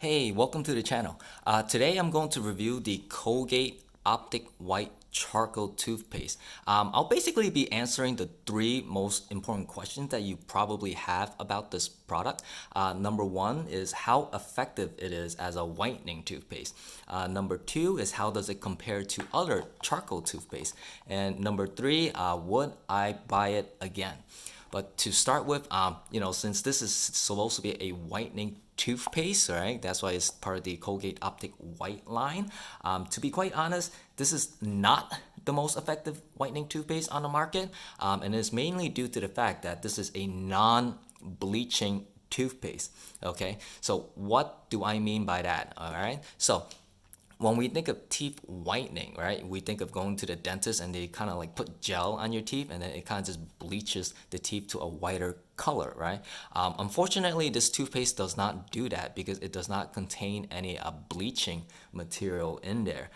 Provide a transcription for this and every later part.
Hey, welcome to the channel. Today I'm going to review the Colgate Optic White Charcoal Toothpaste. I'll basically be answering the three most important questions that you probably have about this product. Number one is how effective it is as a whitening toothpaste. Number two is how does it compare to other charcoal toothpaste. And number three, would I buy it again? But to start with, since this is supposed to be a whitening toothpaste, right? That's why it's part of the Colgate Optic White line. To be quite honest, this is not the most effective whitening toothpaste on the market, and it's mainly due to the fact that this is a non-bleaching toothpaste. Okay, so what do I mean by that? All right, so when we think of teeth whitening, right, we think of going to the dentist and they kind of like put gel on your teeth and then it kind of just bleaches the teeth to a whiter color, right? Unfortunately, this toothpaste does not do that because it does not contain any bleaching material in there.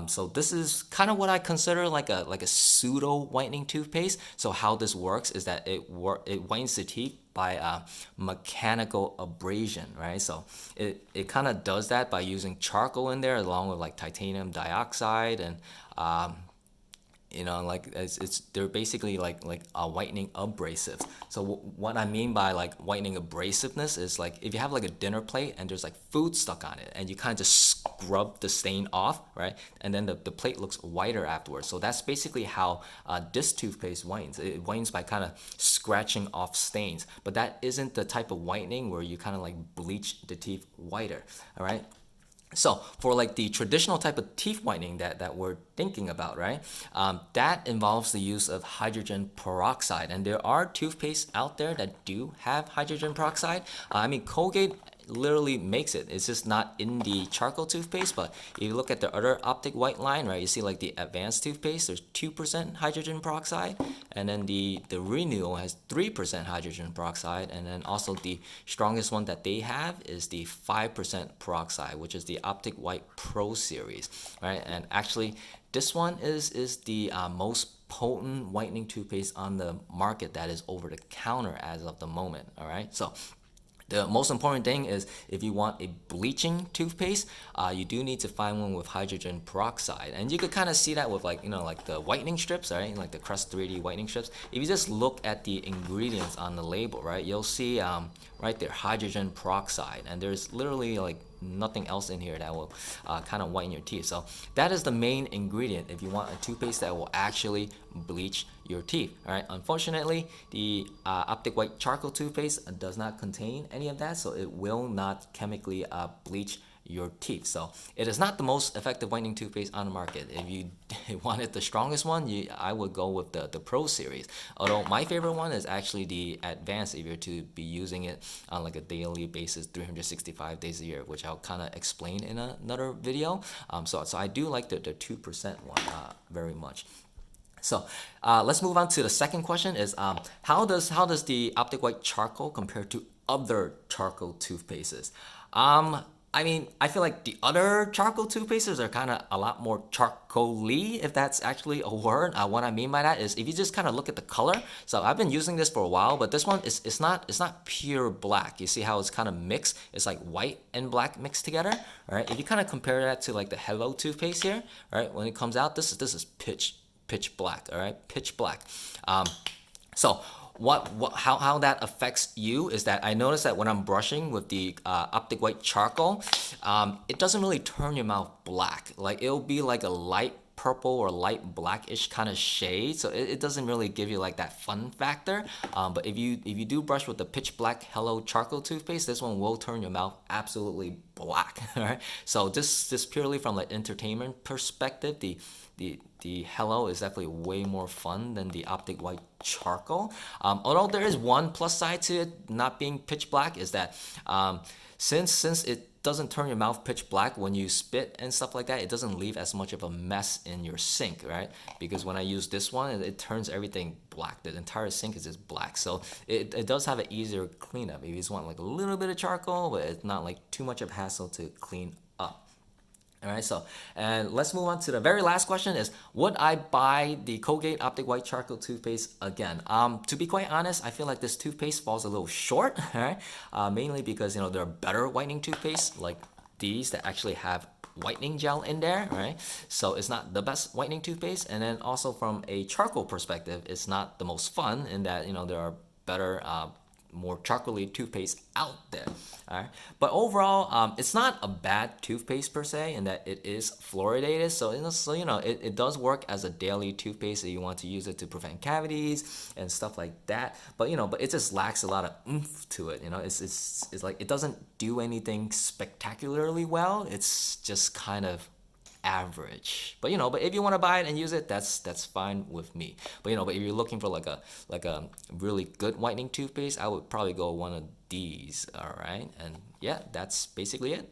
So this is kind of what I consider like a pseudo whitening toothpaste. So how this works is that it whitens the teeth by mechanical abrasion, right? So it kind of does that by using charcoal in there along with like titanium dioxide and like they're basically like whitening abrasives. So what I mean by like whitening abrasiveness is like if you have like a dinner plate and there's like food stuck on it and you kind of just scrub the stain off, right? And then the plate looks whiter afterwards. So that's basically how this toothpaste whitens. It whitens by kind of scratching off stains, but that isn't the type of whitening where you kind of like bleach the teeth whiter, all right? So for like the traditional type of teeth whitening that we're thinking about, right? That involves the use of hydrogen peroxide, and there are toothpastes out there that do have hydrogen peroxide. I mean, Colgate literally makes it. It's just not in the charcoal toothpaste, but if you look at the other Optic White line, right, you see like the advanced toothpaste, there's 2% hydrogen peroxide, and then the Renewal has 3% hydrogen peroxide, and then also the strongest one that they have is the 5% peroxide, which is the Optic White Pro series, right? And actually, this one is the most potent whitening toothpaste on the market that is over the counter as of the moment, all right? So the most important thing is if you want a bleaching toothpaste, you do need to find one with hydrogen peroxide. And you could kind of see that with like the whitening strips, right? Like the Crest 3D whitening strips. If you just look at the ingredients on the label, right, you'll see right there, hydrogen peroxide. And there's literally like nothing else in here that will kind of whiten your teeth. So that is the main ingredient if you want a toothpaste that will actually bleach your teeth. All right. Unfortunately, the Optic White Charcoal toothpaste does not contain any of that, so it will not chemically bleach your teeth. So it is not the most effective whitening toothpaste on the market. If you wanted the strongest one, I would go with the Pro series. Although my favorite one is actually the Advanced if you're to be using it on like a daily basis, 365 days a year, which I'll kind of explain in another video. So I do like the 2% one very much. So let's move on to the second question is how does the Optic White Charcoal compare to other charcoal toothpastes? I mean, I feel like the other charcoal toothpastes are kind of a lot more charcoal-y, if that's actually a word. What I mean by that is if you just kind of look at the color. So I've been using this for a while, but this one is it's not pure black. You see how it's kind of mixed? It's like white and black mixed together, right? If you kind of compare that to like the Hello toothpaste here, right? When it comes out, this is pitch black, all right? Pitch black. So how that affects you is that I notice that when I'm brushing with the Optic White Charcoal, it doesn't really turn your mouth black. Like it'll be like a light purple or light blackish kind of shade, so it doesn't really give you like that fun factor. But if you do brush with the pitch black Hello Charcoal toothpaste, this one will turn your mouth absolutely black. All right. So just purely from like entertainment perspective, the Hello is definitely way more fun than the Optic White Charcoal. Although there is one plus side to it not being pitch black is that since it doesn't turn your mouth pitch black when you spit and stuff like that, it doesn't leave as much of a mess in your sink, right? Because when I use this one, it turns everything black. The entire sink is just black. So it does have an easier cleanup. If you just want like a little bit of charcoal, but it's not like too much of a hassle to clean up. All right, so and let's move on to the very last question is, would I buy the Colgate Optic White Charcoal toothpaste again? To be quite honest, I feel like this toothpaste falls a little short, all right? Mainly because, there are better whitening toothpaste like these that actually have whitening gel in there, right? So it's not the best whitening toothpaste. And then also from a charcoal perspective, it's not the most fun in that, there are better, more chocolatey toothpaste out there. All right, but overall, it's not a bad toothpaste per se, in that it is fluoridated. So it does work as a daily toothpaste if you want to use it to prevent cavities and stuff like that. But it just lacks a lot of oomph to it. It's like it doesn't do anything spectacularly well. It's just kind of average. But if you want to buy it and use it, that's fine with me. But if you're looking for like a really good whitening toothpaste, I would probably go one of these. All right, and yeah, that's basically it.